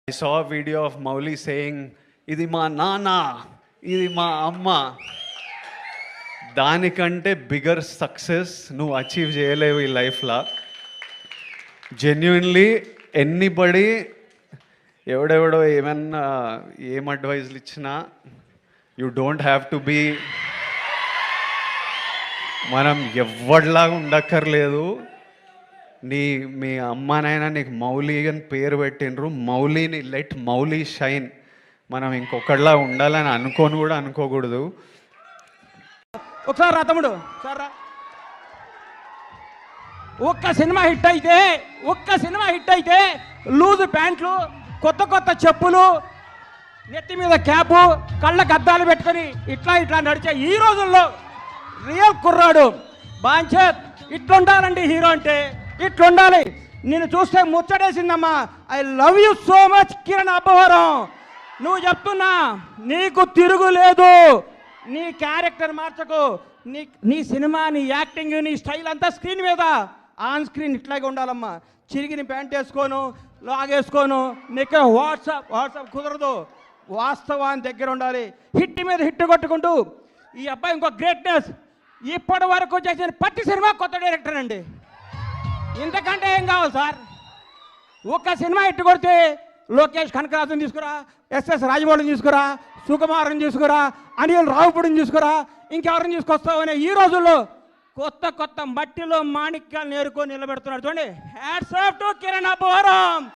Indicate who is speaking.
Speaker 1: I saw a video of Mauli saying, "Idi ma nana, idi ma amma." దానికంటే bigger success నువ్వు achieve చేయలేవు ఈ లైఫ్లో. Genuinely anybody ఎవడెవడో ఏమన్నా ఏం అడ్వైజ్లు ఇచ్చినా you don't have to be, మనం ఎవరిలాగా ఉండక్కర్లేదు. మీ అమ్మనైనా నీకు మౌలి అని పేరు పెట్టినరు, మౌలిని లెట్ మౌలి షైన్. మనం ఇంకొకటిలా ఉండాలని కూడా అనుకోకూడదు.
Speaker 2: ఒకసారి రా తమ్ముడు, ఒకసారి రా. ఒక్క సినిమా హిట్ అయితే లూజు ప్యాంట్లు, కొత్త కొత్త చెప్పులు, నెత్తి మీద క్యాపు, కళ్ళకు అద్దాలు పెట్టుకొని ఇట్లా నడిచే ఈ రోజుల్లో రియల్ కుర్రాడు బాంచేత్ ఇట్లుండాలండి. హీరో అంటే ఇట్లుండాలి. నేను చూస్తే ముచ్చటేసిందమ్మా. I love you so much Kiran Abbavaram. నువ్వు చెప్తున్నా, నీకు తిరుగులేదు. నీ క్యారెక్టర్ మార్చకు. నీ సినిమా, నీ యాక్టింగ్, నీ స్టైల్ అంతా స్క్రీన్ మీద, ఆన్ స్క్రీన్ ఇట్లాగే ఉండాలమ్మా. చిరిగిన ప్యాంట్ వేసుకోను, లాగేసుకోను, నీకు వాట్సాప్ కుదరదు. వాస్తవాన్ని దగ్గర ఉండాలి. హిట్ మీద హిట్ కొట్టుకుంటూ ఈ అబ్బాయి ఇంకో గ్రేట్నెస్. ఇప్పటి వరకు చేసిన ప్రతి సినిమా కొత్త డైరెక్టర్ అండి. ఇంతకంటే ఏం కావాలి సార్? ఒక్క సినిమా హిట్ కొడితే లోకేష్ కనకరాజుని తీసుకురా, ఎస్ఎస్ రాజమౌళిని తీసుకురా, సుకుమార్ని తీసుకురా, అనిల్ రావుపూడిని తీసుకురా, ఇంకెవరిని తీసుకొస్తావు అనే ఈ రోజుల్లో కొత్త మట్టిలో మాణిక్యాలు నేర్కొని నిలబెడుతున్నాడు. చూడండి, hats off to Kiran Abbavaram.